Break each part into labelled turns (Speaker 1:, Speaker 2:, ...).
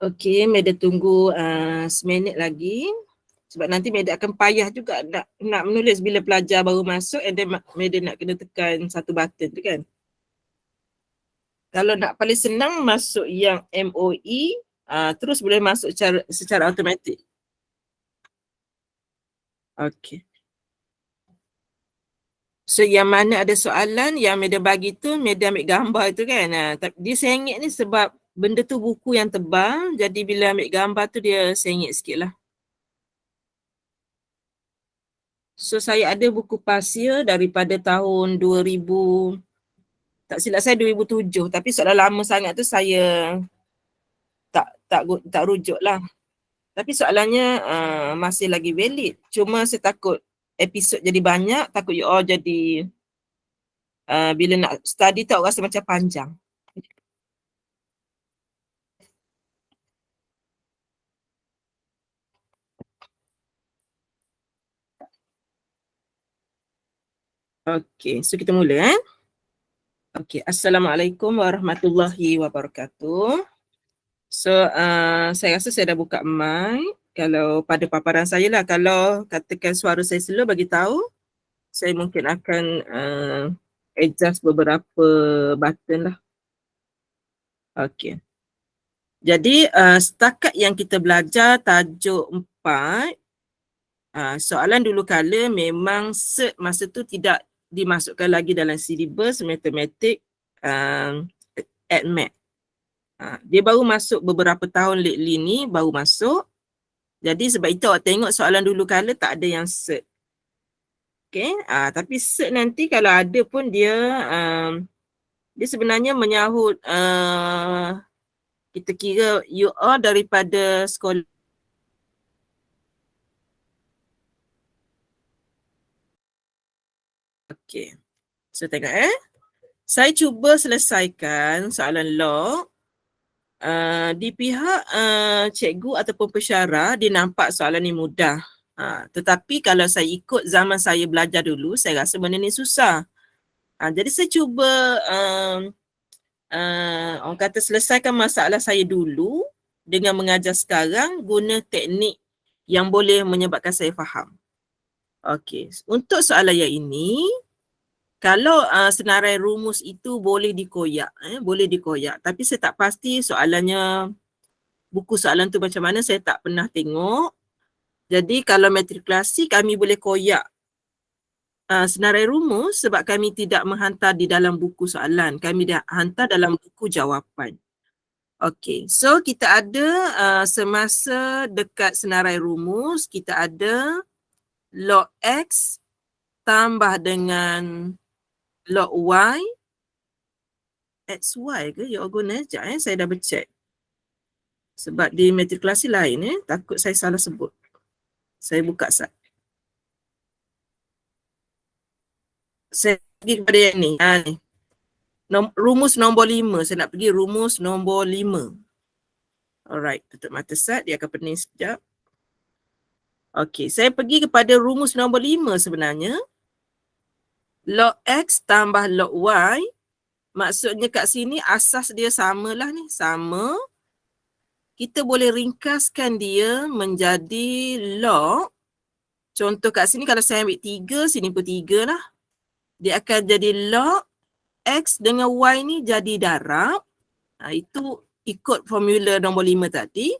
Speaker 1: Okey, Meda tunggu seminit lagi. Sebab nanti Meda akan payah juga nak menulis bila pelajar baru masuk and then Meda nak kena tekan satu button tu kan. Kalau nak paling senang masuk yang MOE, terus boleh masuk secara automatik. Okey. So yang mana ada soalan yang Meda bagi tu, Meda ambil gambar tu kan. Dia sengit ni sebab benda tu buku yang tebal, jadi bila ambil gambar tu dia sengit sikit lah. So saya ada buku pasir daripada tahun 2000, tak silap saya 2007, tapi soalan lama sangat tu saya tak rujuk lah. Tapi soalannya masih lagi valid. Cuma saya takut episod jadi banyak, takut you all jadi bila nak study tak rasa macam panjang. Okey, so kita mula Okey, Assalamualaikum warahmatullahi wabarakatuh. So saya rasa saya dah buka mic. Kalau pada paparan saya lah, kalau katakan suara saya slow bagi tahu, saya mungkin akan adjust beberapa button lah. Okey. Jadi setakat yang kita belajar tajuk 4, soalan dulu kala memang cert masa tu tidak dimasukkan lagi dalam silibus matematik AdMath. Dia baru masuk beberapa tahun lately ni, baru masuk. Jadi sebab itu awak tengok soalan dulu kala tak ada yang cert. Okay, tapi cert nanti kalau ada pun dia sebenarnya menyahut kita kira you all daripada sekolah. Okay, so tengok saya cuba selesaikan soalan log. Di pihak cikgu ataupun pensyarah, dia nampak soalan ni mudah. Tetapi kalau saya ikut zaman saya belajar dulu, saya rasa benda ni susah. Jadi saya cuba orang kata selesaikan masalah saya dulu dengan mengajar sekarang guna teknik yang boleh menyebabkan saya faham. Okey, untuk soalan yang ini, kalau senarai rumus itu boleh dikoyak, boleh dikoyak. Tapi saya tak pasti soalannya, buku soalan tu macam mana, saya tak pernah tengok. Jadi kalau matrikulasi kami boleh koyak senarai rumus sebab kami tidak menghantar di dalam buku soalan. Kami dah hantar dalam buku jawapan. Okey, so kita ada semasa dekat senarai rumus, kita ada log X tambah dengan log Y. XY ke? Ya guna sekejap saya dah bercek. Sebab di matrikulasi lain takut saya salah sebut. Saya buka saya pergi kepada yang ni. Ni. Rumus nombor 5. Saya nak pergi rumus nombor 5. Alright, tutup mata sat. Dia akan pening sekejap. Okey, saya pergi kepada rumus nombor 5 sebenarnya. Log X tambah log Y. Maksudnya kat sini asas dia samalah ni. Sama. Kita boleh ringkaskan dia menjadi log. Contoh kat sini kalau saya ambil 3, sini pun 3 lah. Dia akan jadi log X dengan Y ni jadi darab. Itu ikut formula nombor 5 tadi.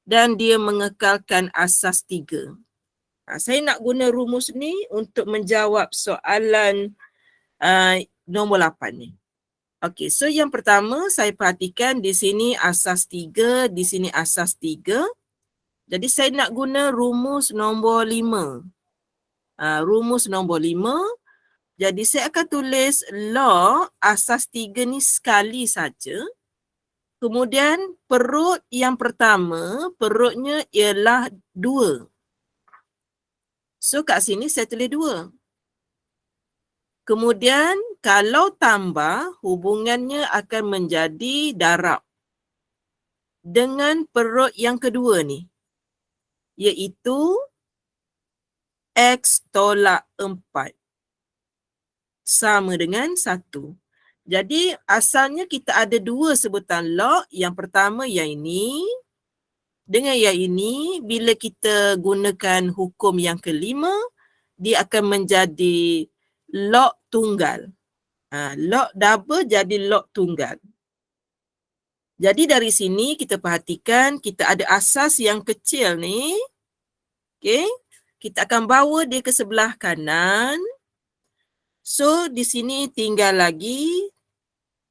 Speaker 1: Dan dia mengekalkan asas 3. Saya nak guna rumus ni untuk menjawab soalan nombor 8 ni. Okey, so yang pertama saya perhatikan di sini asas 3, di sini asas 3. Jadi saya nak guna rumus nombor 5. Rumus nombor 5. Jadi saya akan tulis log asas 3 ni sekali saja. Kemudian perut yang pertama, perutnya ialah 2. So kat sini saya tulis 2. Kemudian kalau tambah, hubungannya akan menjadi darab. Dengan perut yang kedua ni, iaitu X tolak 4. Sama dengan 1. Jadi asalnya kita ada dua sebutan log. Yang pertama yang ini. Dengan yang ini, bila kita gunakan hukum yang kelima, dia akan menjadi log tunggal. Log double jadi log tunggal. Jadi dari sini kita perhatikan kita ada asas yang kecil ni. Okay. Kita akan bawa dia ke sebelah kanan. So di sini tinggal lagi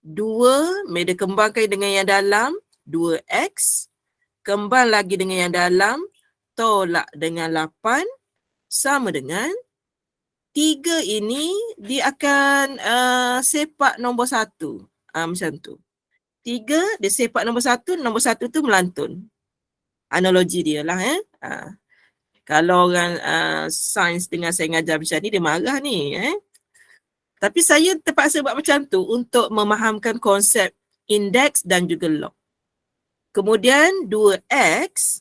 Speaker 1: 2, media kembangkan dengan yang dalam, 2x. Kembang lagi dengan yang dalam, tolak dengan 8, sama dengan 3 ini dia akan sepak nombor 1. Macam tu. 3 dia sepak nombor 1 tu melantun. Analogi dia lah. Kalau orang sains dengan saya mengajar macam ni, dia marah ni. Tapi saya terpaksa buat macam tu untuk memahamkan konsep indeks dan juga log. Kemudian 2x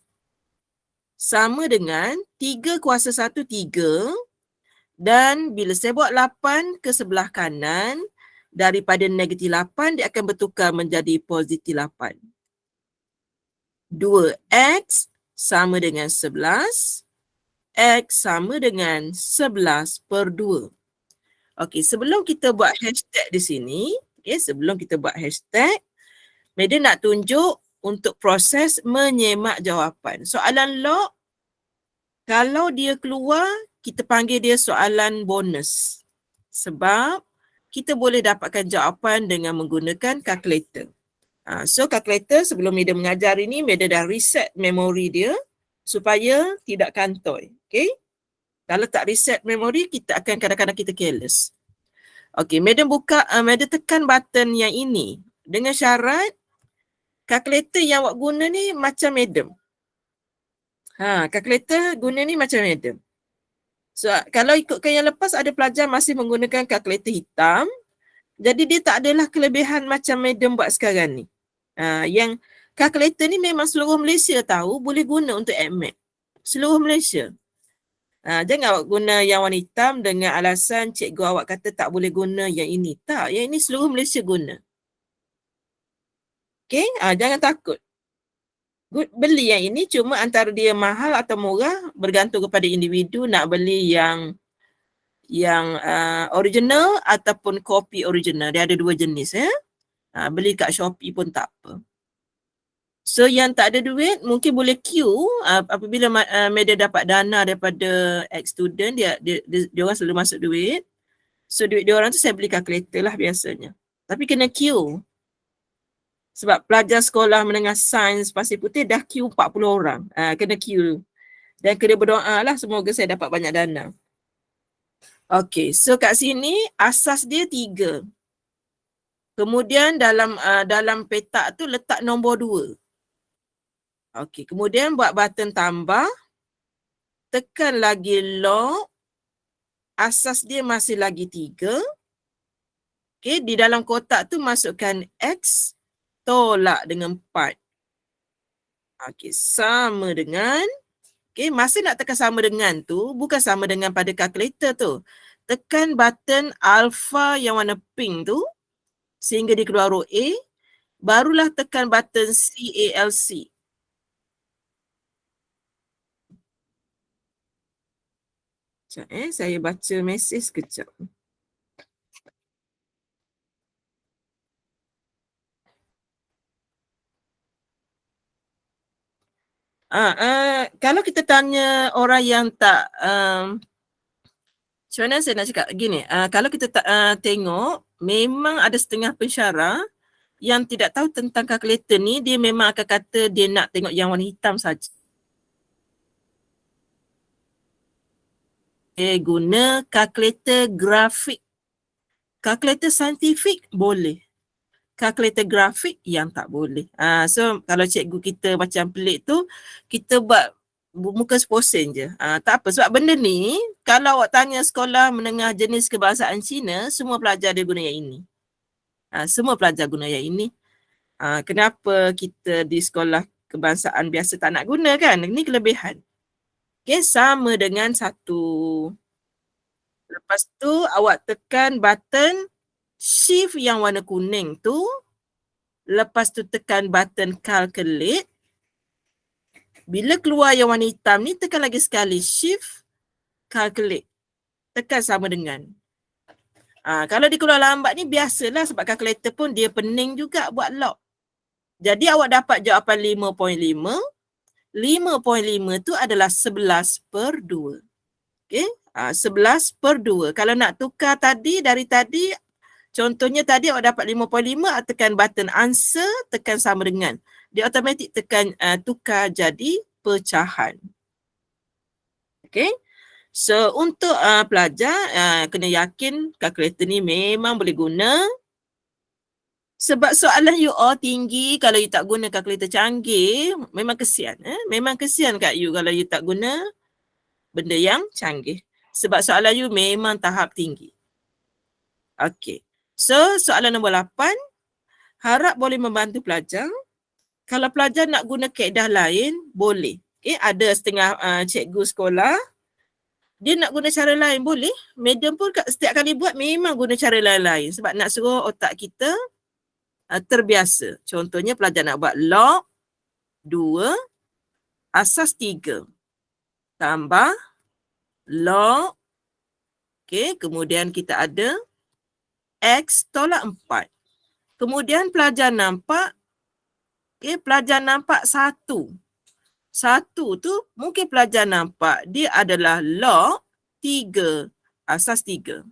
Speaker 1: sama dengan 3 kuasa 1, 3. Dan bila saya buat 8 ke sebelah kanan, daripada negatif 8, dia akan bertukar menjadi positif 8. 2x sama dengan 11. X sama dengan 11/2. Okey, sebelum kita buat hashtag di sini, sebelum kita buat hashtag, Media nak tunjuk untuk proses menyemak jawapan. Soalan log, kalau dia keluar, kita panggil dia soalan bonus. Sebab kita boleh dapatkan jawapan dengan menggunakan kalkulator. So kalkulator sebelum Media mengajar ini, Media dah reset memori dia supaya tidak kantoi. Okay? Kalau tak reset memori, kita akan kadang-kadang kita careless. Okay, Media Media tekan button yang ini dengan syarat kalkulator yang awak guna ni macam Madam. Kalkulator guna ni macam Madam. So, kalau ikutkan yang lepas, ada pelajar masih menggunakan kalkulator hitam. Jadi, dia tak adalah kelebihan macam Madam buat sekarang ni. Yang kalkulator ni memang seluruh Malaysia tahu boleh guna untuk AdMath. Seluruh Malaysia. Jangan awak guna yang warna hitam dengan alasan cikgu awak kata tak boleh guna yang ini. Tak, yang ini seluruh Malaysia guna. Okay, jangan takut. Beli yang ini cuma antara dia mahal atau murah bergantung kepada individu nak beli yang original ataupun kopi original. Dia ada dua jenis beli kat Shopee pun tak apa. So yang tak ada duit mungkin boleh queue apabila Media dapat dana daripada ex-student, dia orang selalu masuk duit. So duit dia orang tu saya beli kalkulator lah biasanya. Tapi kena queue. Sebab pelajar sekolah menengah sains pasir putih dah queue 40 orang. Kena queue. Dan kena berdoa lah semoga saya dapat banyak dana. Okay, so kat sini asas dia 3. Kemudian dalam petak tu letak nombor 2. Okay, kemudian buat button tambah. Tekan lagi log. Asas dia masih lagi 3. Okay, di dalam kotak tu masukkan X. Tolak dengan 4. Okey, sama dengan. Okey, masa nak tekan sama dengan tu, bukan sama dengan pada kalkulator tu. Tekan button alpha yang warna pink tu, sehingga dia keluar row A. Barulah tekan button CALC. Sekejap saya baca mesej sekejap. Kalau kita tanya orang yang tak macam mana saya nak cakap gini, kalau kita tengok memang ada setengah pensyarah yang tidak tahu tentang kalkulator ni, dia memang akan kata dia nak tengok yang warna hitam saja. Guna kalkulator grafik. Kalkulator saintifik boleh. Kalkulator grafik yang tak boleh. So kalau cikgu kita macam pelik tu, kita buat muka seposen je. Tak apa, sebab benda ni kalau awak tanya sekolah menengah jenis kebangsaan Cina, semua pelajar dia guna yang ini. Semua pelajar guna yang ini. Kenapa kita di sekolah kebangsaan biasa tak nak guna kan? Ini kelebihan. Okay, sama dengan 1. Lepas tu awak tekan button shift yang warna kuning tu, lepas tu tekan button calculate. Bila keluar yang warna hitam ni, tekan lagi sekali shift, calculate. Tekan sama dengan. Kalau dia keluar lambat ni biasalah sebab kalkulator pun dia pening juga buat log. Jadi awak dapat jawapan 5.5. 5.5 tu adalah 11/2. Okey, 11/2. Kalau nak tukar tadi, dari tadi, contohnya tadi awak dapat 5.5, tekan button answer, tekan sama dengan. Dia automatik tekan tukar jadi pecahan. Okey. So untuk pelajar kena yakin kalkulator ni memang boleh guna. Sebab soalan UO tinggi, kalau you tak guna kalkulator canggih, memang kesian. Memang kesian kat you kalau you tak guna benda yang canggih. Sebab soalan you memang tahap tinggi. Okey. So soalan nombor 8, harap boleh membantu pelajar. Kalau pelajar nak guna kaedah lain, boleh. Okay, ada setengah cikgu sekolah, dia nak guna cara lain, boleh. Madam pun setiap kali buat memang guna cara lain-lain. Sebab nak suruh otak kita terbiasa. Contohnya pelajar nak buat log 2 asas 3 tambah log, okay, kemudian kita ada X tolak 4. Kemudian pelajar nampak, okay, pelajar nampak 1. 1 tu mungkin pelajar nampak dia adalah log 3 asas 3.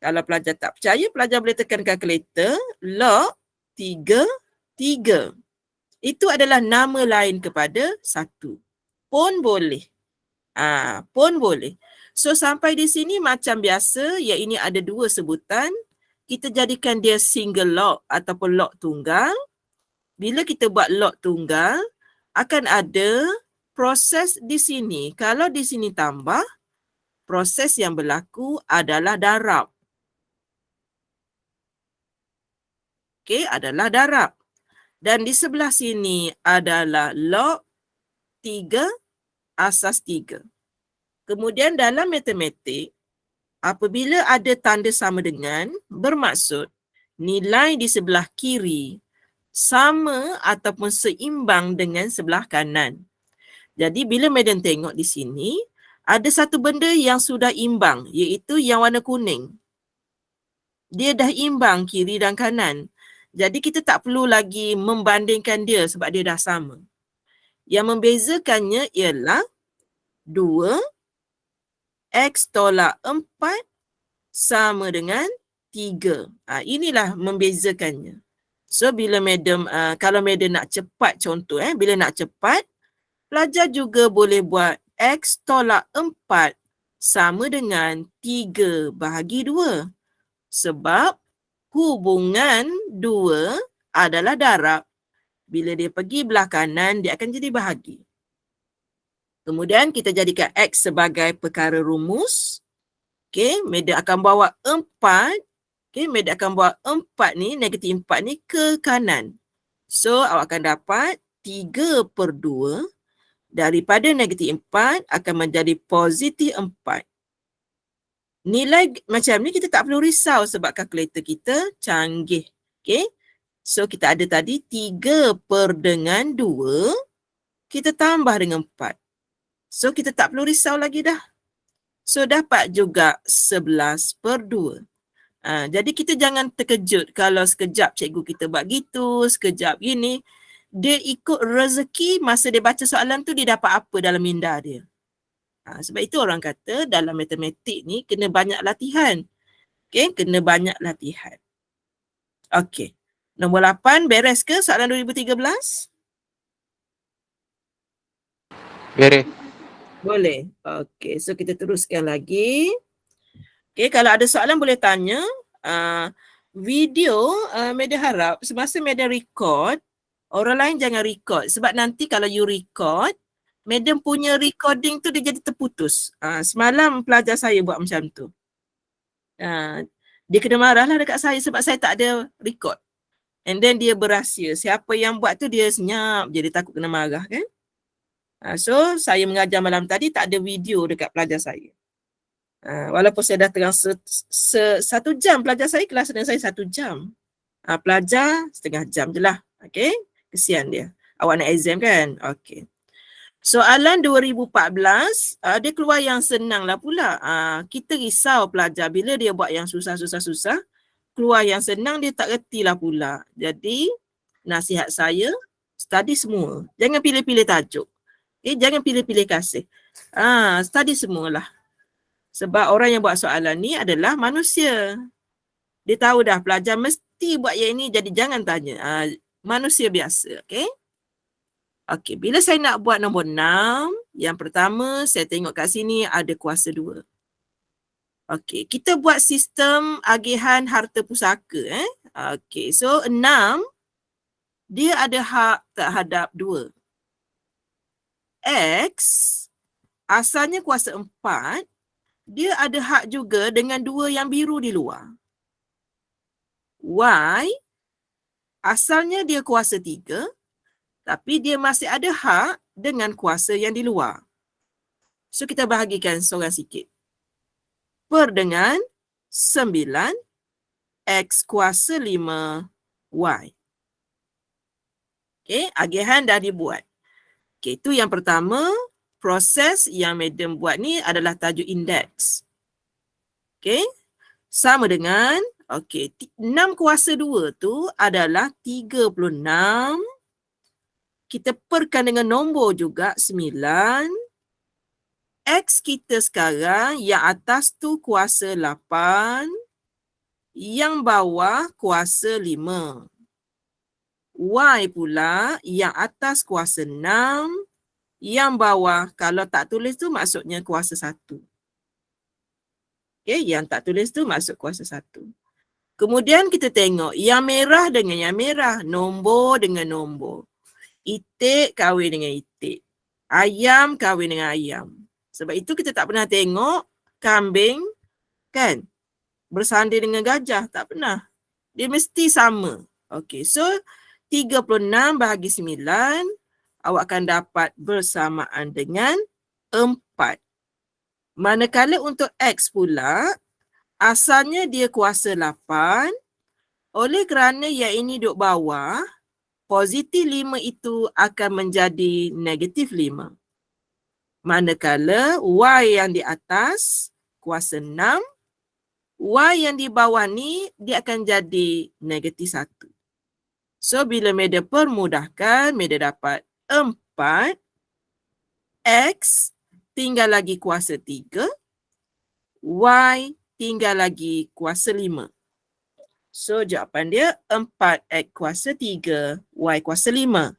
Speaker 1: Kalau pelajar tak percaya, pelajar boleh tekan kalkulator, log 3, 3. Itu adalah nama lain kepada 1. Pun boleh. Pun boleh. So sampai di sini macam biasa, ya ini ada 2 sebutan. Kita jadikan dia single log ataupun log tunggal. Bila kita buat log tunggal, akan ada proses di sini. Kalau di sini tambah, proses yang berlaku adalah darab. Okey, adalah darab. Dan di sebelah sini adalah log 3 asas 3. Kemudian dalam matematik, apabila ada tanda sama dengan, bermaksud nilai di sebelah kiri sama ataupun seimbang dengan sebelah kanan. Jadi bila madam tengok di sini, ada satu benda yang sudah imbang, iaitu yang warna kuning. Dia dah imbang kiri dan kanan. Jadi kita tak perlu lagi membandingkan dia sebab dia dah sama. Yang membezakannya ialah 2 X tolak 4 sama dengan 3. Inilah membezakannya. So bila madam, kalau madam nak cepat contoh, bila nak cepat, pelajar juga boleh buat X tolak 4 sama dengan 3 bahagi 2. Sebab hubungan 2 adalah darab. Bila dia pergi belah kanan, dia akan jadi bahagi. Kemudian kita jadikan X sebagai perkara rumus. Okay, madam akan bawa 4. Okay, madam akan bawa 4 ni, negatif 4 ni ke kanan. So, awak akan dapat 3/2 daripada negatif 4 akan menjadi positif 4. Nilai macam ni kita tak perlu risau sebab kalkulator kita canggih. Okay, so kita ada tadi 3/2, kita tambah dengan 4. So, kita tak perlu risau lagi dah. So, dapat juga 11/2. Jadi kita jangan terkejut kalau sekejap cikgu kita buat gitu, sekejap gini. Dia ikut rezeki masa dia baca soalan tu dia dapat apa dalam minda dia. Sebab itu orang kata dalam matematik ni kena banyak latihan. Okay, kena banyak latihan. Okay. Nombor 8, beres ke soalan 2013?
Speaker 2: Beres.
Speaker 1: Boleh. Okay, so kita teruskan lagi. Okay, kalau ada soalan boleh tanya. Video, madam harap semasa madam record, orang lain jangan record. Sebab nanti kalau you record, madam punya recording tu dia jadi terputus. Semalam pelajar saya buat macam tu. Dia kena marah lah dekat saya sebab saya tak ada record. And then dia berahsia. Siapa yang buat tu dia senyap je, dia takut kena marah kan. So saya mengajar malam tadi tak ada video dekat pelajar saya. Walaupun saya dah terang 1 jam, pelajar saya kelas dengan saya 1 jam. Pelajar setengah jam je lah. Okay, kesian dia. Awak nak exam kan? Okay. Soalan 2014, dia keluar yang senang lah pula. Kita risau pelajar bila dia buat yang susah-susah-susah, keluar yang senang dia tak reti lah pula. Jadi, nasihat saya, study semua. Jangan pilih-pilih tajuk. Jangan pilih-pilih kasih. Study semualah. Sebab orang yang buat soalan ni adalah manusia. Dia tahu dah pelajar mesti buat yang ini, jadi jangan tanya. Manusia biasa, okay? Okay, bila saya nak buat nombor 6, yang pertama saya tengok kat sini ada kuasa 2. Okay, kita buat sistem agihan harta pusaka. Okay, so 6, dia ada hak terhadap 2. X, asalnya kuasa 4, dia ada hak juga dengan 2 yang biru di luar. Y, asalnya dia kuasa 3, tapi dia masih ada hak dengan kuasa yang di luar. So, kita bahagikan seorang sikit. Per dengan 9, X kuasa 5, Y. Okay, agihan dah dibuat. Okay, itu yang pertama. Proses yang madam buat ni adalah tajuk indeks. Okay, sama dengan, okay, 6 kuasa 2 tu adalah 36. Kita perkan dengan nombor juga 9. X kita sekarang yang atas tu kuasa 8. Yang bawah kuasa 5. Y pula yang atas kuasa 6. Yang bawah kalau tak tulis tu maksudnya kuasa 1. Okay, yang tak tulis tu maksud kuasa 1. Kemudian kita tengok yang merah dengan yang merah. Nombor dengan nombor. Itik kahwin dengan itik. Ayam kahwin dengan ayam. Sebab itu kita tak pernah tengok kambing kan bersanding dengan gajah. Tak pernah. Dia mesti sama. Okey, so 36 bahagi 9, awak akan dapat bersamaan dengan 4. Manakala untuk X pula, asalnya dia kuasa 8. Oleh kerana yang ini duduk bawah, positif 5 itu akan menjadi negatif 5. Manakala Y yang di atas kuasa 6, Y yang di bawah ni dia akan jadi negatif 1. So bila Meda permudahkan, Meda dapat 4, X tinggal lagi kuasa 3, Y tinggal lagi kuasa 5. So jawapan dia 4X kuasa 3, Y kuasa 5.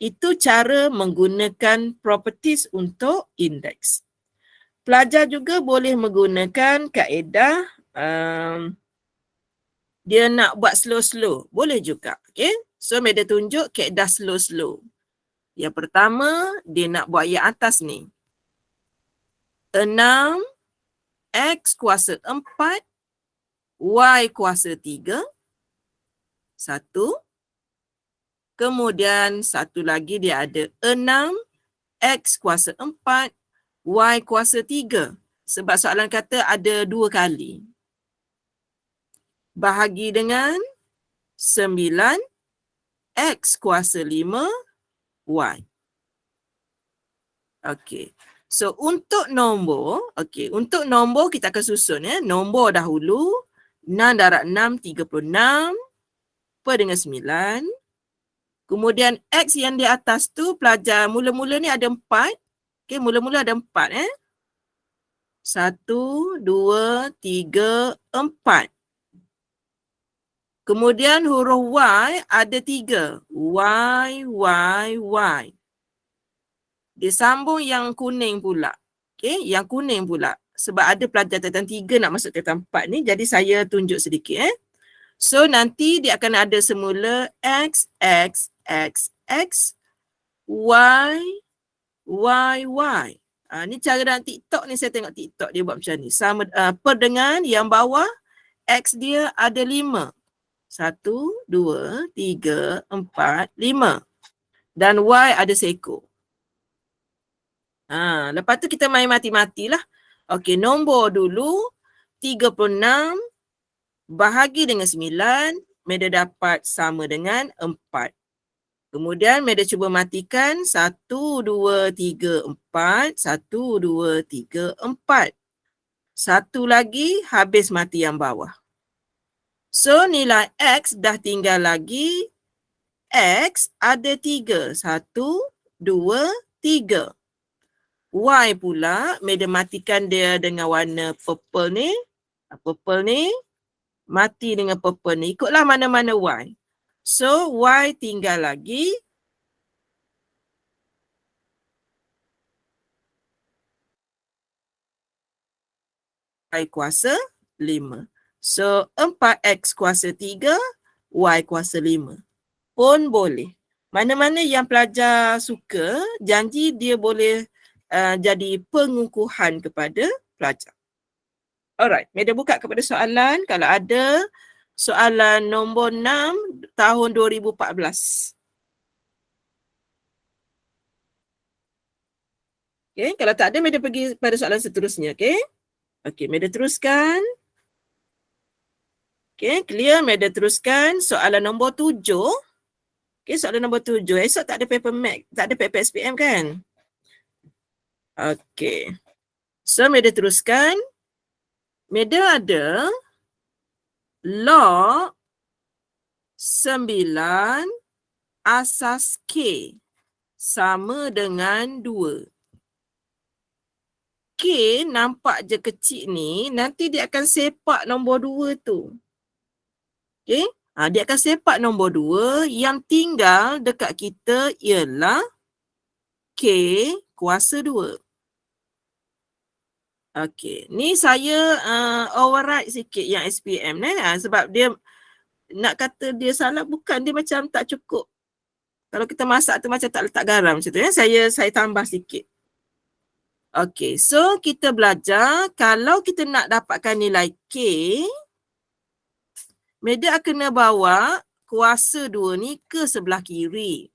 Speaker 1: Itu cara menggunakan properties untuk indeks. Pelajar juga boleh menggunakan kaedah dia nak buat slow-slow. Boleh juga. Okay? So, Meda tunjuk kaedah slow-slow. Yang pertama, dia nak buat yang atas ni. 6, X kuasa 4, Y kuasa 3. 1. Kemudian, satu lagi dia ada 6, X kuasa 4, Y kuasa 3. Sebab soalan kata ada 2 kali. Bahagi dengan 9, X kuasa 5, Y. Okey. So, untuk nombor, untuk nombor kita akan susun ya. Nombor dahulu, 6 darab 6, 36 per dengan 9. Kemudian X yang di atas tu pelajar mula-mula ni ada 4. Okey, mula-mula ada 4 1, 2, 3, 4. Kemudian huruf Y ada 3. Y. Dia sambung yang kuning pula. Okey, yang kuning pula. Sebab ada pelajar tatan 3 nak masuk tatan 4 ni. Jadi saya tunjuk sedikit So nanti dia akan ada semula X, Y. Ni cara dalam TikTok ni, saya tengok TikTok dia buat macam ni. Sama per dengan yang bawah X dia ada 5. 1, 2, 3, 4, 5. Dan Y ada seekor. Lepas tu kita main mati-matilah. Okey, nombor dulu 36 bahagi dengan 9, Meda dapat sama dengan 4. Kemudian Meda cuba matikan 1, 2, 3, 4. 1, 2, 3, 4. Satu lagi habis mati yang bawah. So nilai X dah tinggal lagi. X ada 3. 1, 2, 3. Y pula Meda matikan dia dengan warna purple ni. Purple ni mati dengan purple ni. Ikutlah mana-mana Y. So Y tinggal lagi Y kuasa 5. So 4X kuasa 3, Y kuasa 5. Pun boleh. Mana-mana yang pelajar suka, janji dia boleh jadi pengukuhan kepada pelajar. Alright, Meda buka kepada soalan. Kalau ada soalan nombor 6 tahun 2014. Okay, kalau tak ada, Meda pergi pada soalan seterusnya. Okay, Meda teruskan. Okay, clear. Meda teruskan soalan nombor 7. Okay, soalan nombor 7. Esok tak ada paper Mac, tak ada paper SPM kan? Okay. So, Meda teruskan. Meda ada log 9 asas K sama dengan 2. K nampak je kecil ni, nanti dia akan sepak nombor 2 tu. Okay? Dia akan sepak nombor 2, yang tinggal dekat kita ialah K kuasa 2. Okey, ni saya override sikit yang SPM sebab dia nak kata dia salah, bukan, dia macam tak cukup. Kalau kita masak tu macam tak letak garam macam tu ya. Saya tambah sikit. Okey, so kita belajar kalau kita nak dapatkan nilai K, Meda kena bawa kuasa 2 ni ke sebelah kiri.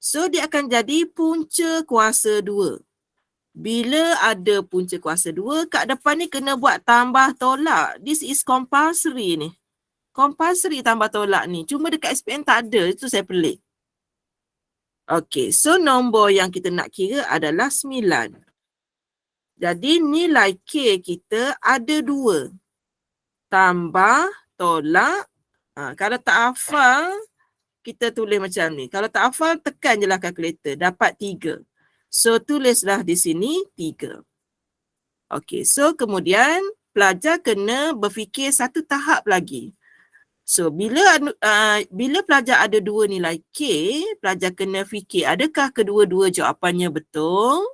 Speaker 1: So dia akan jadi punca kuasa 2. Bila ada punca kuasa 2, kat depan ni kena buat tambah tolak. This is compulsory ni. Compulsory tambah tolak ni. Cuma dekat SPM tak ada. Itu saya pelik. Okey, so nombor yang kita nak kira adalah 9. Jadi nilai K kita ada 2. Tambah tolak. Kalau tak hafal, kita tulis macam ni. Kalau tak hafal, tekan je lah kalkulator. Dapat 3. So, tulislah di sini 3. Okey, so kemudian pelajar kena berfikir satu tahap lagi. So, bila pelajar ada 2 nilai K, pelajar kena fikir adakah kedua-dua jawapannya betul?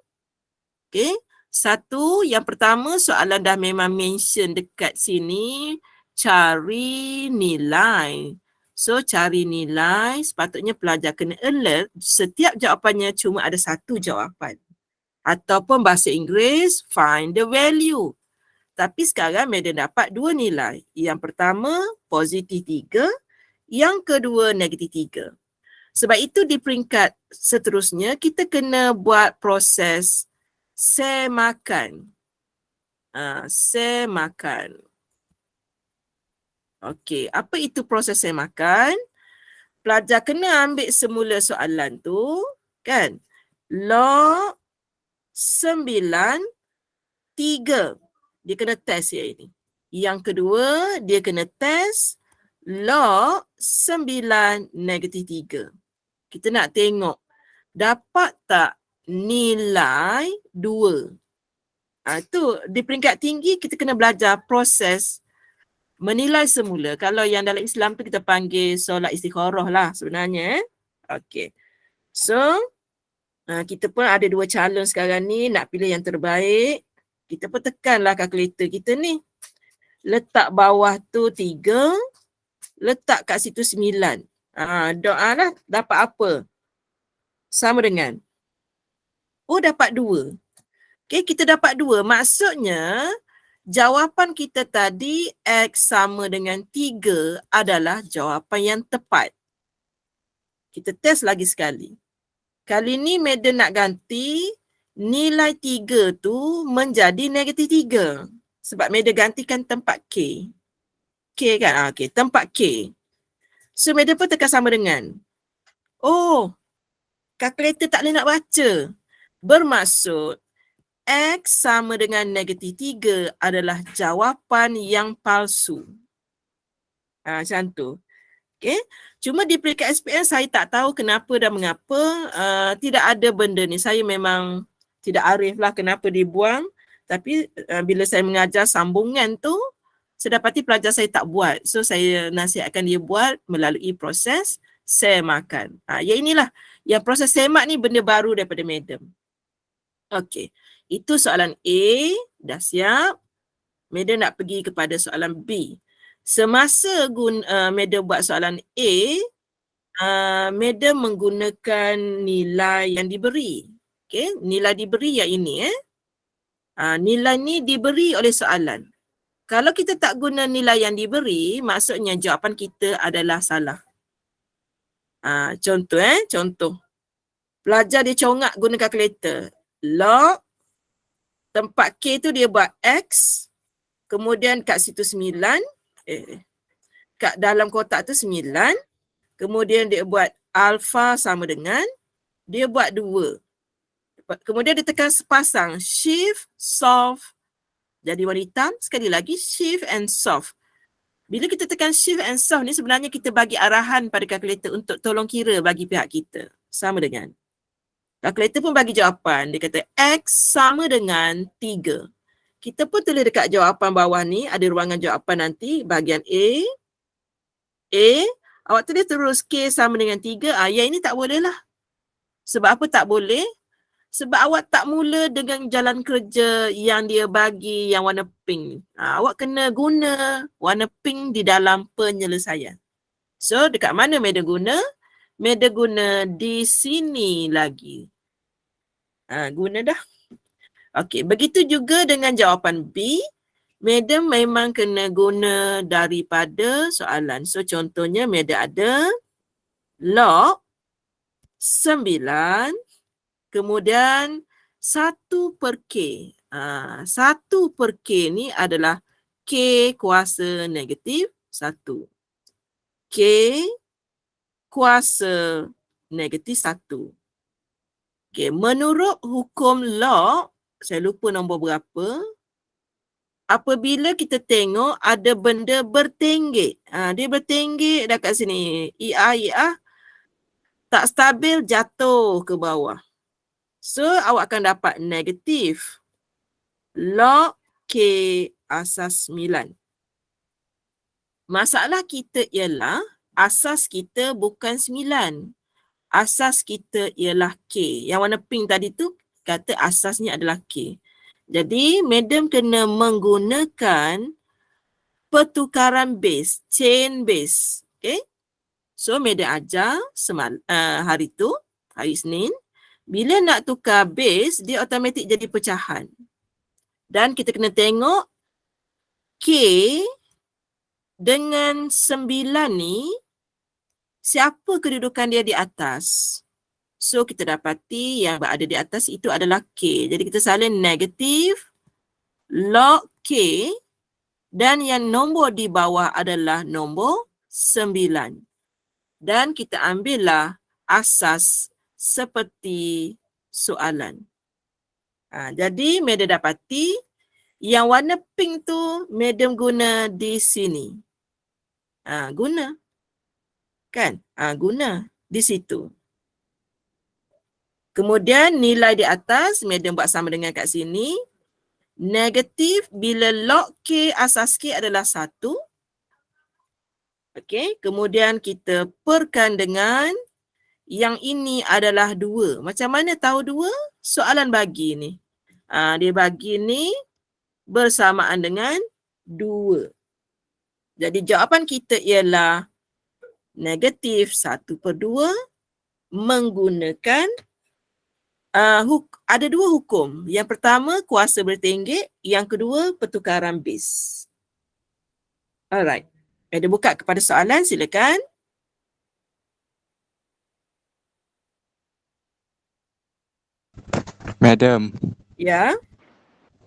Speaker 1: Okey, satu, yang pertama soalan dah memang mention dekat sini, cari nilai. So, cari nilai, sepatutnya pelajar kena alert setiap jawapannya cuma ada satu jawapan. Ataupun bahasa Inggeris, find the value. Tapi sekarang Meda dapat 2 nilai. Yang pertama, positif 3. Yang kedua, negatif 3. Sebab itu di peringkat seterusnya, kita kena buat proses semakan. Semakan. Okey, apa itu proses semakan? Pelajar kena ambil semula soalan tu, kan? Log 9, 3. Dia kena test yang ini. Yang kedua, dia kena test log 9 negatif 3. Kita nak tengok dapat tak nilai 2. Itu di peringkat tinggi kita kena belajar proses menilai semula. Kalau yang dalam Islam tu kita panggil solat istikharah lah sebenarnya. Okey. So, kita pun ada 2 calon sekarang ni, nak pilih yang terbaik. Kita pun tekanlah kalkulator kita ni. Letak bawah tu 3, letak kat situ 9. Doa lah, dapat apa? Sama dengan. Dapat 2. Okay, kita dapat 2. Maksudnya, jawapan kita tadi X sama dengan 3 adalah jawapan yang tepat. Kita test lagi sekali. Kali ni Meda nak ganti nilai 3 tu menjadi negatif 3. Sebab Madam gantikan tempat K. K kan? Okay, tempat K. So Madam pun tekan sama dengan. Oh, kalkulator tak boleh nak baca. Bermaksud X sama dengan negatif 3 adalah jawapan yang palsu. Macam tu. Okay. Cuma di peringkat SPM saya tak tahu kenapa dan mengapa tidak ada benda ni. Saya memang tidak arif lah kenapa dibuang. Tapi bila saya mengajar sambungan tu, saya dapati pelajar saya tak buat. So saya nasihatkan dia buat melalui proses semakan. Yang inilah. Yang proses semak ni benda baru daripada Madam. Okey. Itu soalan A. Dah siap. Madam nak pergi kepada soalan B. Semasa Madam buat soalan A, Madam menggunakan nilai yang diberi. Okay, nilai diberi yang ini. Nilai ni diberi oleh soalan. Kalau kita tak guna nilai yang diberi, maksudnya jawapan kita adalah salah. Contoh. Contoh. Pelajar dia congak guna kalkulator. Log, tempat K tu dia buat X, kemudian kat situ 9, kat dalam kotak tu 9, kemudian dia buat alpha sama dengan, dia buat 2. Kemudian dia tekan sepasang, shift, solve, jadi warna hitam, sekali lagi shift and solve. Bila kita tekan shift and solve ni sebenarnya kita bagi arahan pada kalkulator untuk tolong kira bagi pihak kita. Sama dengan. Kalkulator pun bagi jawapan, dia kata X sama dengan 3. Kita pun tulis dekat jawapan bawah ni, ada ruangan jawapan nanti, bahagian A, awak tulis terus K sama dengan 3, yang ini tak boleh lah. Sebab apa tak boleh? Sebab awak tak mula dengan jalan kerja yang dia bagi yang warna pink. Awak kena guna warna pink di dalam penyelesaian. So dekat mana Madam guna? Madam guna di sini lagi. Guna dah. Okey, begitu juga dengan jawapan B. Madam memang kena guna daripada soalan. So contohnya Madam ada log 9 kemudian 1 per K. 1 per K ni adalah K kuasa negatif 1. K kuasa negatif 1. Okay, menurut hukum log, saya lupa nombor berapa, apabila kita tengok ada benda bertenggek, dia bertenggek dekat sini, IA tak stabil jatuh ke bawah. So, awak akan dapat negatif log K asas 9. Masalah kita ialah asas kita bukan 9. Asas kita ialah K. Yang warna pink tadi tu kata asasnya adalah K. Jadi, Madam kena menggunakan pertukaran base, chain base. Okay? So, Madam ajar hari tu, hari Isnin. Bila nak tukar base, dia automatik jadi pecahan. Dan kita kena tengok K dengan 9 ni, siapa kedudukan dia di atas? So, kita dapati yang berada di atas itu adalah K. Jadi, kita salin negatif log K dan yang nombor di bawah adalah nombor 9. Dan kita ambillah asas seperti soalan. Jadi, Madam dapati yang warna pink tu Madam guna di sini. Guna. Kan? Guna di situ. Kemudian nilai di atas, Madam buat sama dengan kat sini. Negatif bila log K asas K adalah 1. Okey, kemudian kita perkan dengan yang ini adalah 2. Macam mana tahu 2? Soalan bagi ni. Dia bagi ni bersamaan dengan 2. Jadi jawapan kita ialah negatif 1/2 menggunakan ada 2 hukum. Yang pertama kuasa bertenggek, yang kedua pertukaran base. Alright. Ada buka kepada soalan, silakan.
Speaker 2: Madam,
Speaker 1: Ya.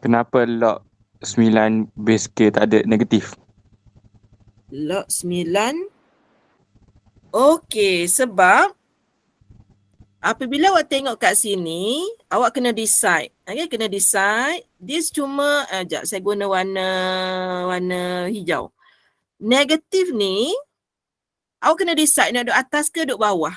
Speaker 2: kenapa log 9 base K tak ada negatif?
Speaker 1: Log 9. Okey, sebab apabila awak tengok kat sini, awak kena decide. Okay, kena decide. This cuma, sekejap saya guna warna hijau. Negatif ni, awak kena decide nak duduk atas ke duduk bawah.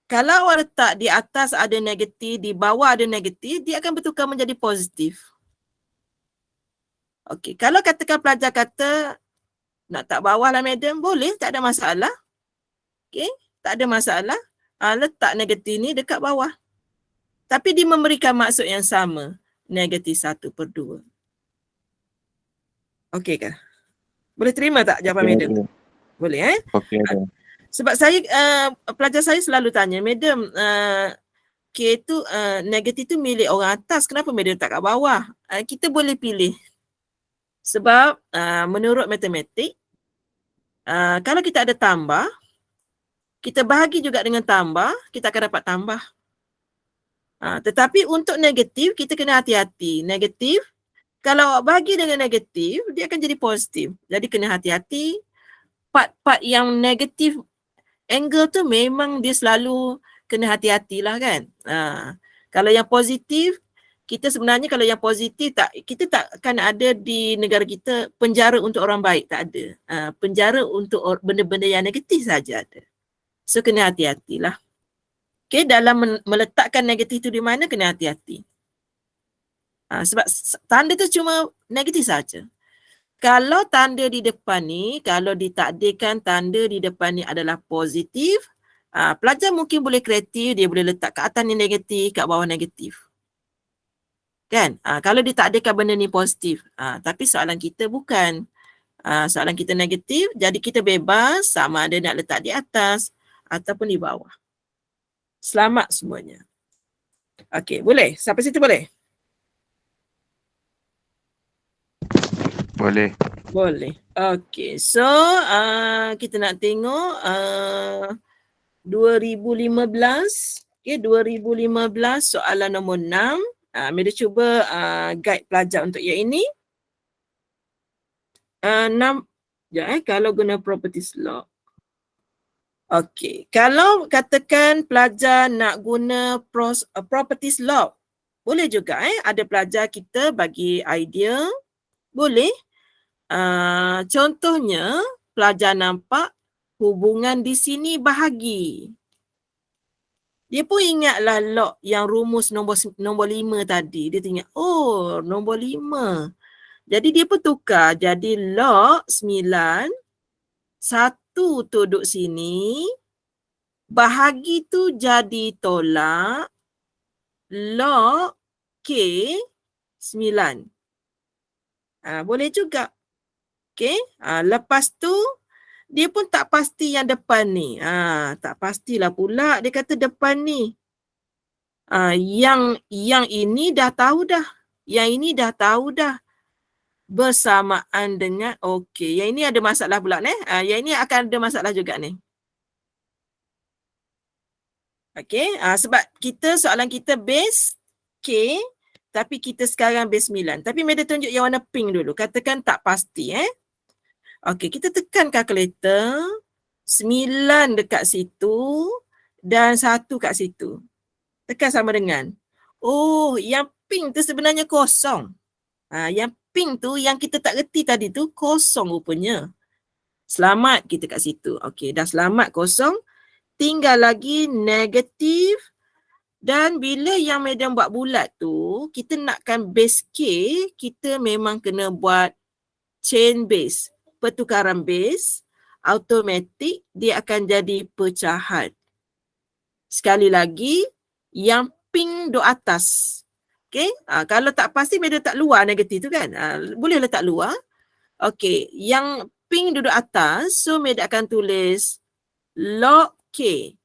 Speaker 1: Kalau awak letak di atas ada negatif, di bawah ada negatif, dia akan bertukar menjadi positif. Okey, kalau katakan pelajar kata, nak tak bawah lah madam, boleh, tak ada masalah. Okey, tak ada masalah. Letak negatif ni dekat bawah. Tapi dia memberikan maksud yang sama. Negatif 1/2. Okey ke? Boleh terima tak jawapan madam? Boleh
Speaker 2: Okey, ada.
Speaker 1: Sebab saya, pelajar saya selalu tanya, madam, K tu, negatif tu milik orang atas, kenapa madam tak kat bawah? Kita boleh pilih. Sebab menurut matematik, kalau kita ada tambah, kita bahagi juga dengan tambah, kita akan dapat tambah. Tetapi untuk negatif, kita kena hati-hati. Negatif, kalau awak bahagi dengan negatif, dia akan jadi positif. Jadi kena hati-hati. Part-part yang negatif angle tu memang dia selalu kena hati-hatilah kan. Kalau yang positif, kita sebenarnya kalau yang positif kita tak akan ada di negara kita penjara untuk orang baik, tak ada. Penjara untuk benda-benda yang negatif saja ada. So kena hati-hatilah. Okay, dalam meletakkan negatif tu di mana kena hati-hati. Sebab tanda tu cuma negatif saja. Kalau tanda di depan ni, kalau ditakdirkan tanda di depan ni adalah positif, pelajar mungkin boleh kreatif, dia boleh letak kat atas ni negatif, kat bawah negatif. Kan? Kalau ditakdirkan benda ni positif. Tapi soalan kita bukan. Soalan kita negatif, jadi kita bebas sama ada nak letak di atas ataupun di bawah. Selamat semuanya. Okey, boleh? Sampai situ boleh?
Speaker 2: Boleh.
Speaker 1: Boleh. Okey, so kita nak tengok 2015. Okey, 2015 soalan nombor 6. Meda cuba guide pelajar untuk yang ini. 6. Kalau guna properties law. Okey, kalau katakan pelajar nak guna properties law, boleh juga ada pelajar kita bagi idea, boleh. Contohnya, pelajar nampak hubungan di sini bahagi. Dia pun ingatlah log yang rumus nombor 5 tadi. Dia ingat, oh nombor 5. Jadi dia pun tukar jadi log 9, 1 tu duduk sini, bahagi tu jadi tolak, log K 9. Boleh juga. Okay. Lepas tu, dia pun tak pasti yang depan ni. Tak pastilah pula dia kata depan ni. Yang ini dah tahu dah. Yang ini dah tahu dah. Bersamaan dengan, okey. Yang ini ada masalah pula ni. Yang ini akan ada masalah juga ni. Okey. Sebab soalan kita base K, tapi kita sekarang base 9. Tapi Meda tunjuk yang warna pink dulu. Katakan tak pasti. Okey, kita tekan kalkulator. 9 dekat situ dan 1 kat situ. Tekan sama dengan. Oh, yang pink tu sebenarnya kosong. Yang pink tu yang kita tak reti tadi tu kosong rupanya. Selamat kita kat situ. Okey, dah selamat kosong. Tinggal lagi negatif. Dan bila yang Madam buat bulat tu, kita nakkan base K, kita memang kena buat chain base. Pertukaran base, automatik dia akan jadi pecahan. Sekali lagi, yang pink duduk atas. Okay, kalau tak pasti Madam letak luar negatif tu kan. Boleh letak luar. Okay, yang pink duduk atas, so Madam akan tulis log K.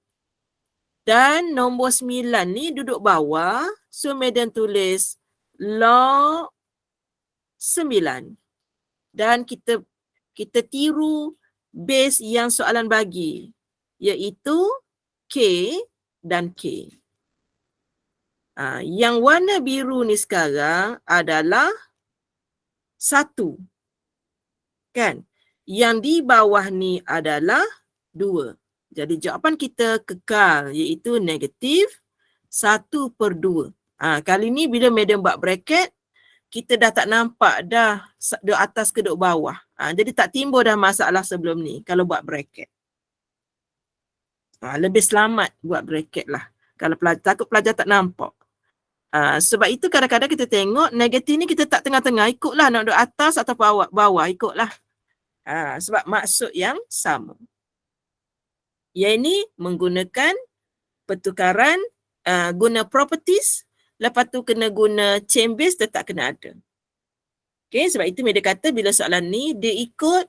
Speaker 1: Dan nombor 9 ni duduk bawah, so Madam tulis log 9. Dan kita tiru base yang soalan bagi, iaitu K dan K. Yang warna biru ni sekarang adalah 1. Kan? Yang di bawah ni adalah 2. Jadi jawapan kita kekal iaitu negatif 1/2. Kali ni bila madam buat bracket, kita dah tak nampak dah duduk atas ke duduk bawah. Jadi tak timbul dah masalah sebelum ni kalau buat bracket. Lebih selamat buat bracket lah. Kalau takut pelajar tak nampak. Sebab itu kadang-kadang kita tengok negatif ni kita tak tengah-tengah, ikutlah nak duduk atas atau bawah ikutlah. Sebab maksud yang sama. Yang ini menggunakan pertukaran, guna properties, lepas tu kena guna chain base, tetap kena ada. Okay, sebab itu Mida kata bila soalan ni dia ikut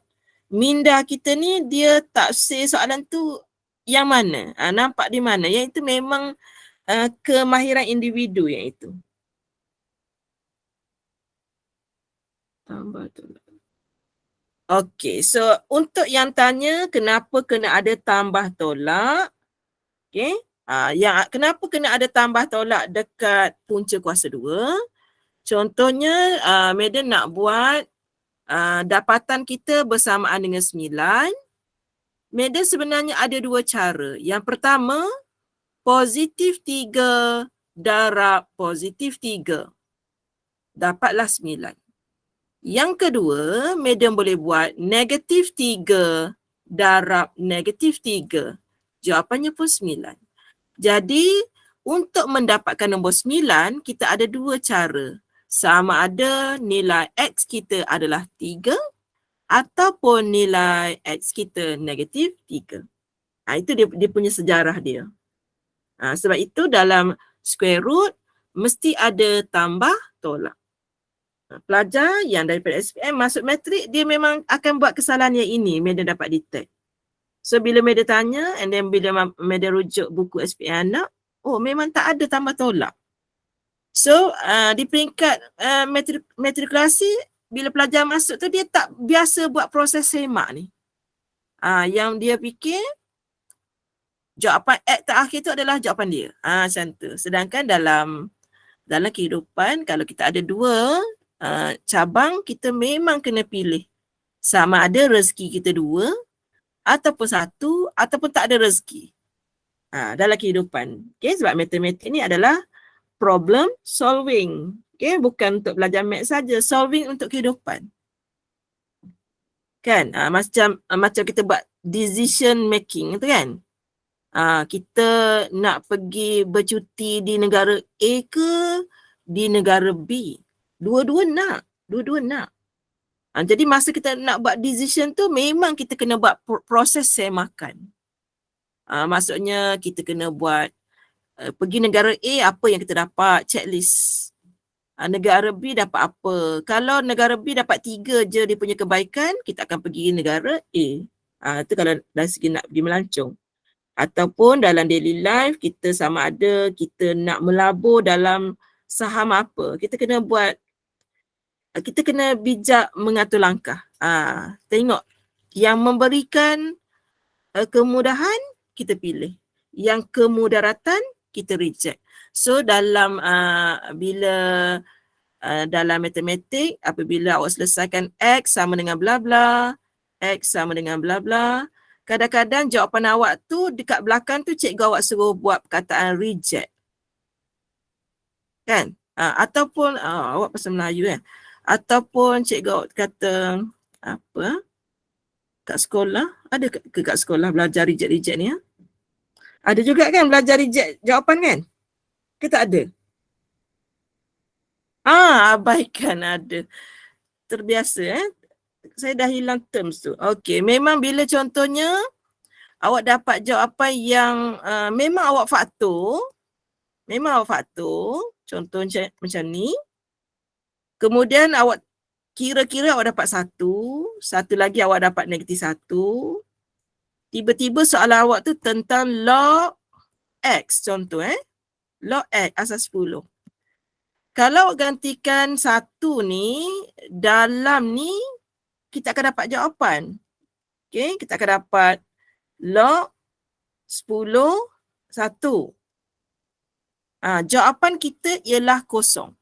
Speaker 1: minda kita ni, dia tafsir soalan tu yang mana, nampak di mana. Yang itu memang kemahiran individu yang itu. Tambah tu. Okey, so untuk yang tanya kenapa kena ada tambah tolak, okey, yang kenapa kena ada tambah tolak dekat punca kuasa 2, contohnya Madam nak buat dapatan kita bersamaan dengan 9. Madam sebenarnya ada 2 cara. Yang pertama, positif 3 darab positif 3. Dapatlah 9. Yang kedua, Madam boleh buat negatif 3 darab negatif 3. Jawapannya pun 9. Jadi, untuk mendapatkan nombor 9, kita ada 2 cara. Sama ada nilai X kita adalah 3 ataupun nilai X kita negatif 3. Itu dia punya sejarah dia. Sebab itu dalam square root, mesti ada tambah tolak. Pelajar yang daripada SPM masuk matrik, dia memang akan buat kesalahan yang ini, Madam dapat detect. So bila Madam tanya, and then bila Madam rujuk buku SPM anak, oh memang tak ada tambah tolak. So di peringkat matrikulasi, bila pelajar masuk tu dia tak biasa buat proses semak ni. Yang dia fikir, jawapan X terakhir tu adalah jawapan dia. Macam tu. Sedangkan dalam kehidupan, kalau kita ada 2 cabang, kita memang kena pilih sama ada rezeki kita 2 ataupun 1 ataupun tak ada rezeki dalam kehidupan. Okay, sebab matematik ni adalah problem solving. Okay, bukan untuk belajar math saja, solving untuk kehidupan. Kan? Macam kita buat decision making tu kan? Kita nak pergi bercuti di negara A ke di negara B? Dua-dua nak. Jadi masa kita nak buat decision tu, memang kita kena buat proses semakan. Maksudnya kita kena buat pergi negara A, apa yang kita dapat, checklist. Negara B dapat apa. Kalau negara B dapat 3 je dia punya kebaikan, kita akan pergi negara A. Itu kalau dari segi nak pergi melancong. Ataupun dalam daily life, kita sama ada kita nak melabur dalam saham apa. Kita kena bijak mengatur langkah. Tengok, yang memberikan kemudahan, kita pilih. Yang kemudaratan, kita reject. So dalam dalam matematik, apabila awak selesaikan X sama dengan bla bla, X sama dengan bla bla, kadang-kadang jawapan awak tu dekat belakang tu cikgu awak suruh buat perkataan reject. Kan? Ataupun awak pasal Melayu kan? Ataupun cikgu awak kata apa? Kat sekolah, ada ke kat sekolah belajar reject ni? Ada juga kan belajar reject jawapan kan? Kita ada. Abaikan ada. Terbiasa Saya dah hilang terms tu. Okey, memang bila contohnya awak dapat jawapan yang memang awak faktor, contoh macam ni. Kemudian awak kira-kira awak dapat 1, satu lagi awak dapat negatif 1. Tiba-tiba soalan awak tu tentang log X, contoh log X asal 10. Kalau awak gantikan 1 ni, dalam ni kita akan dapat jawapan. Okay, kita akan dapat log 10, 1. Jawapan kita ialah kosong.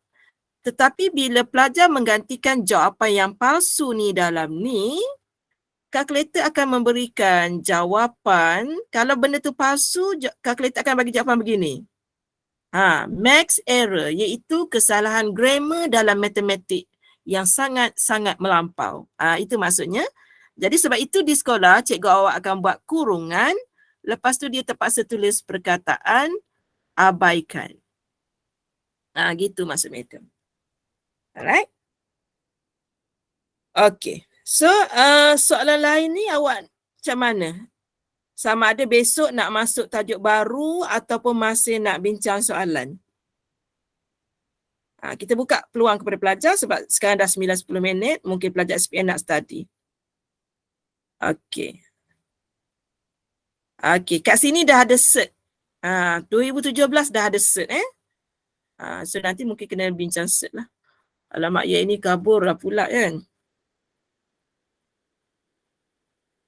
Speaker 1: Tetapi bila pelajar menggantikan jawapan yang palsu ni dalam ni, kalkulator akan memberikan jawapan. Kalau benda tu palsu, kalkulator akan bagi jawapan begini. Max error, iaitu kesalahan grammar dalam matematik yang sangat-sangat melampau. Itu maksudnya. Jadi sebab itu di sekolah, cikgu awak akan buat kurungan, lepas tu dia terpaksa tulis perkataan abaikan. Gitu maksud mereka. Alright. Okay. So, soalan lain ni awak macam mana? Sama ada besok nak masuk tajuk baru ataupun masih nak bincang soalan? Kita buka peluang kepada pelajar sebab sekarang dah 9-10 minit. Mungkin pelajar SPM nak study. Okay. Okay, kat sini dah ada cert. 2017 dah ada cert So nanti mungkin kena bincang cert lah. Alamak, ya ini kabur lah pula kan.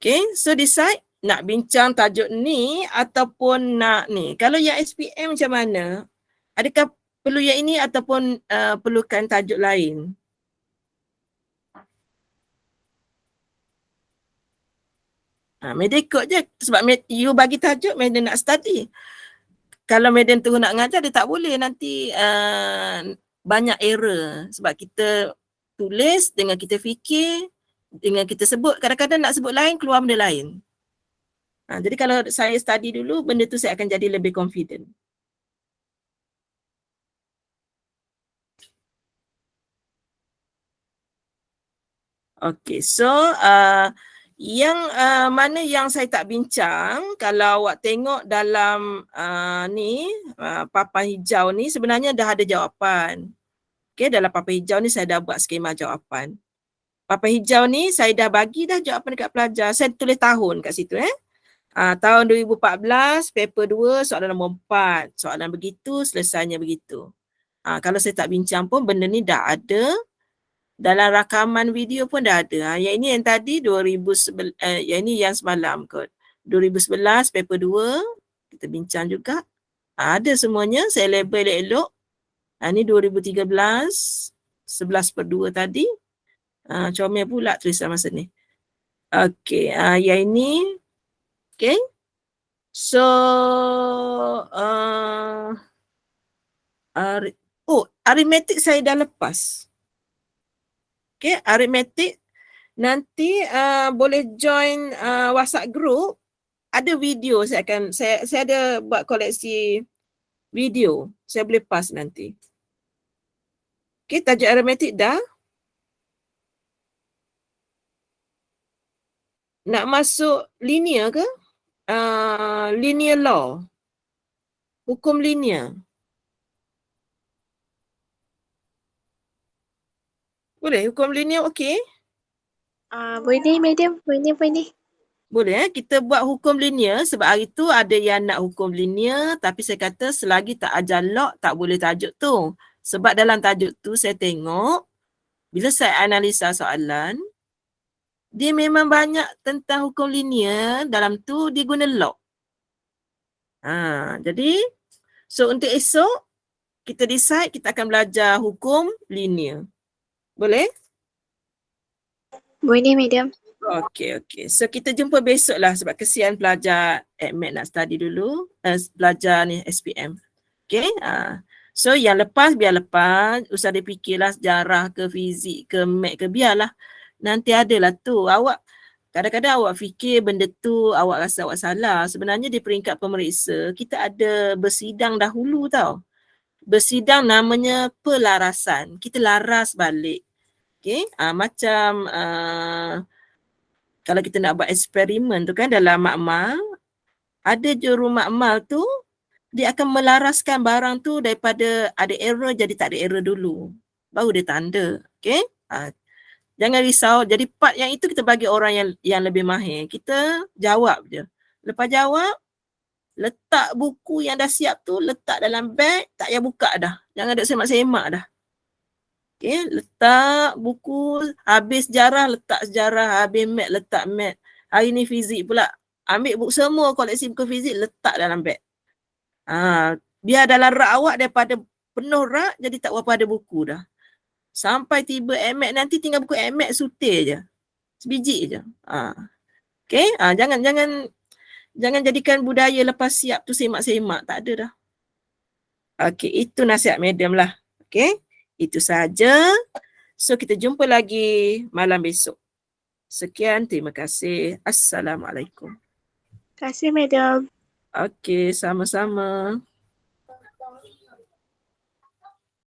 Speaker 1: Okay, so decide nak bincang tajuk ni ataupun nak ni. Kalau yang SPM macam mana? Adakah perlu yang ini ataupun perlukan tajuk lain? Medan ikut je sebab you bagi tajuk, Medan nak study. Kalau Medan tu nak ngajar, dia tak boleh nanti banyak error. Sebab kita tulis dengan kita fikir, dengan kita sebut, kadang-kadang nak sebut lain, keluar benda lain. Jadi kalau saya study dulu, benda tu saya akan jadi lebih confident. Okay, so yang mana yang saya tak bincang, kalau awak tengok dalam ni, papan hijau ni sebenarnya dah ada jawapan. Okay, dalam papan hijau ni saya dah buat skema jawapan. Papan hijau ni saya dah bagi dah jawapan dekat pelajar. Saya tulis tahun kat situ tahun 2014, paper 2, soalan nombor 4. Soalan begitu, selesainya begitu. Kalau saya tak bincang pun benda ni dah ada. Dalam rakaman video pun dah ada. Yang ini yang tadi 2011, yang ini yang semalam kot. 2011 paper 2 kita bincang juga. Ada semuanya, saya label elok-elok. Ini 2013 11/2 tadi. Comel pula tulisan masa ni. Okey, yang ini okey. So aritmetik saya dah lepas. Okay, aritmetik nanti boleh join WhatsApp group. Ada video saya ada buat koleksi video. Saya boleh pass nanti. Okay, tajuk aritmetik dah. Nak masuk linear ke? Linear law. Hukum linear. Boleh? Hukum linear okey?
Speaker 3: Boleh, madam. Boleh.
Speaker 1: Boleh kita buat hukum linear sebab hari tu ada yang nak hukum linear tapi saya kata selagi tak ajar log tak boleh tajuk tu. Sebab dalam tajuk tu saya tengok bila saya analisa soalan dia memang banyak tentang hukum linear, dalam tu dia guna log. Jadi so untuk esok kita decide kita akan belajar hukum linear. Boleh?
Speaker 3: Boleh, madam.
Speaker 1: Okey. So kita jumpa besok lah sebab kesian pelajar AdMed nak study dulu. Belajar ni SPM. Okay. So yang lepas biar lepas. Usah dia fikirlah sejarah ke fizik ke mat ke biarlah. Nanti adalah tu. Kadang-kadang awak fikir benda tu awak rasa awak salah. Sebenarnya di peringkat pemeriksa kita ada bersidang dahulu tau. Bersidang namanya pelarasan. Kita laras balik. Okay. Macam kalau kita nak buat eksperimen tu kan dalam makmal, ada juru makmal tu dia akan melaraskan barang tu daripada ada error jadi tak ada error dulu. Baru dia tanda. Okay. Jangan risau. Jadi part yang itu kita bagi orang yang lebih mahir. Kita jawab je. Lepas jawab, letak buku yang dah siap tu, letak dalam beg, tak payah buka dah. Jangan duk semak-semak dah. Okay, letak buku, habis sejarah, letak sejarah, habis mat, letak mat. Hari ni fizik pula. Ambil buku semua koleksi buku fizik, letak dalam beg. Biar dalam rak awak daripada penuh rak jadi tak berapa ada buku dah. Sampai tiba MX nanti tinggal buku MX sutir je. Sebiji je. Okay. Jangan jadikan budaya lepas siap tu semak-semak. Tak ada dah. Okay. Itu nasihat madam lah. Okay. Itu saja. So kita jumpa lagi malam besok. Sekian. Terima kasih. Assalamualaikum.
Speaker 3: Terima kasih, Madam.
Speaker 1: Okay. Sama-sama.